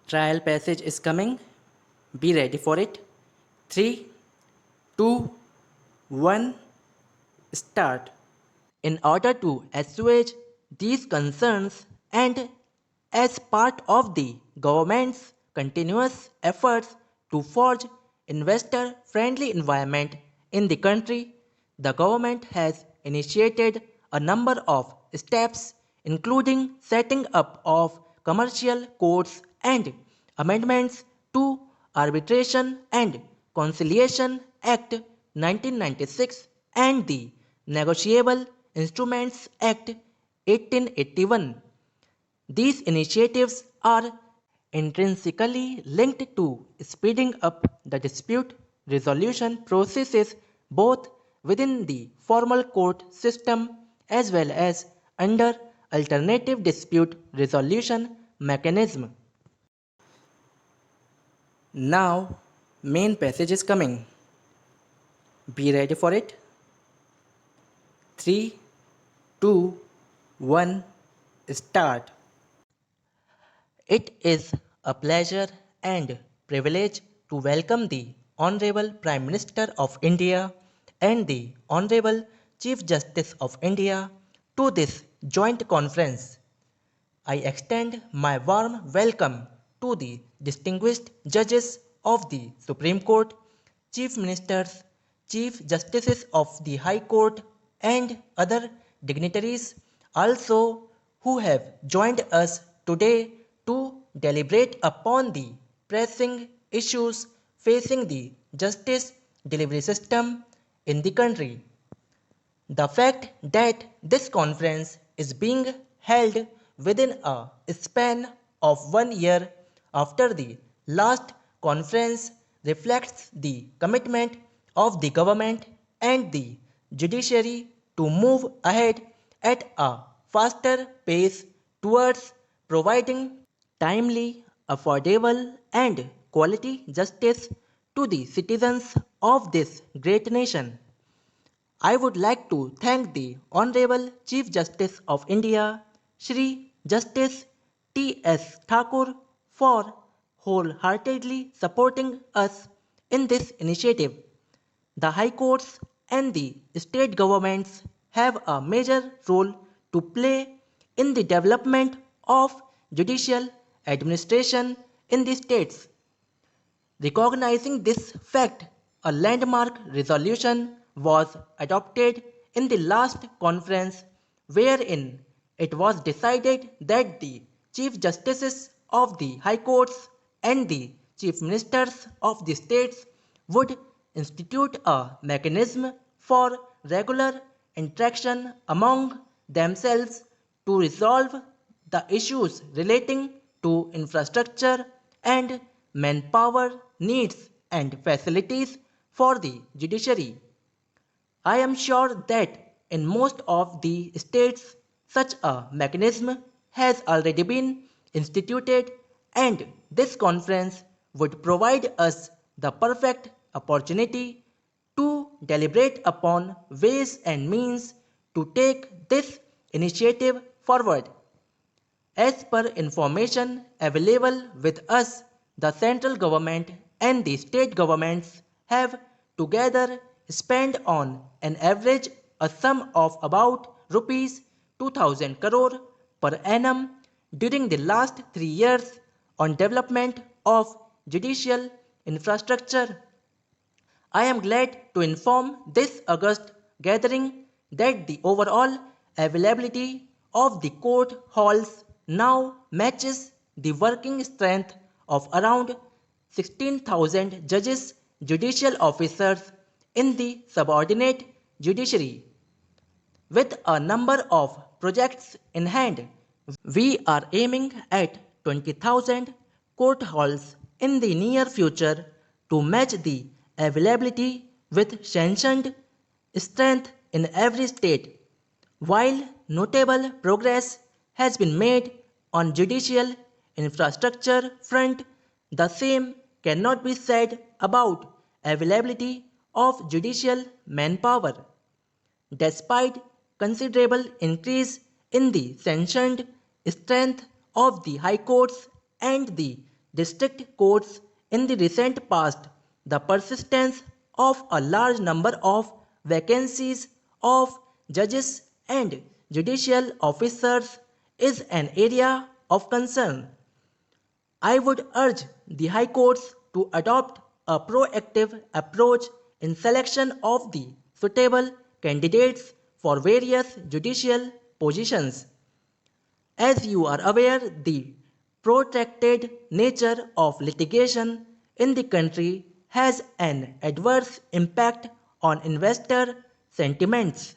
Trial passage is coming. Be ready for it. 3, 2, 1, start. In order to assuage these concerns and as part of the government's continuous efforts to forge investor-friendly environment in the country, the government has initiated a number of steps including setting up of commercial courts and amendments to Arbitration and Conciliation Act 1996 and the Negotiable Instruments Act 1881. These initiatives are intrinsically linked to speeding up the dispute resolution processes both within the formal court system as well as under alternative dispute resolution mechanism. Now, main passage is coming. Be ready for it. 3, 2, 1, start. It is a pleasure and privilege to welcome the Honorable Prime Minister of India and the Honorable Chief Justice of India to this joint conference. I extend my warm welcome to the distinguished judges of the Supreme Court, Chief Ministers, Chief Justices of the High Court, and other dignitaries also who have joined us today to deliberate upon the pressing issues facing the justice delivery system in the country. The fact that this conference is being held within a span of 1 year after the last conference reflects the commitment of the government and the judiciary to move ahead at a faster pace towards providing timely, affordable, and quality justice to the citizens of this great nation. I would like to thank the Honorable Chief Justice of India, Shri Justice T.S. Thakur, for wholeheartedly supporting us in this initiative. The High Courts and the state governments have a major role to play in the development of judicial administration in the states. Recognizing this fact, a landmark resolution was adopted in the last conference wherein it was decided that the Chief Justices of the High Courts and the Chief Ministers of the states would institute a mechanism for regular interaction among themselves to resolve the issues relating to infrastructure and manpower needs and facilities for the judiciary. I am sure that in most of the states such a mechanism has already been instituted and this conference would provide us the perfect opportunity to deliberate upon ways and means to take this initiative forward. As per information available with us, the central government and the state governments have together spent on an average a sum of about rupees 2000 crore per annum during the last 3 years on development of judicial infrastructure. I am glad to inform this august gathering that the overall availability of the court halls now matches the working strength of around 16,000 judges, judicial officers in the subordinate judiciary. With a number of projects in hand, we are aiming at 20,000 court halls in the near future to match the availability with sanctioned strength in every state. While notable progress has been made on judicial infrastructure front, the same cannot be said about availability of judicial manpower. Despite considerable increase in the sanctioned strength of the high courts and the district courts in the recent past, the persistence of a large number of vacancies of judges and judicial officers is an area of concern. I would urge the High Courts to adopt a proactive approach in selection of the suitable candidates for various judicial positions. As you are aware, the protracted nature of litigation in the country has an adverse impact on investor sentiments.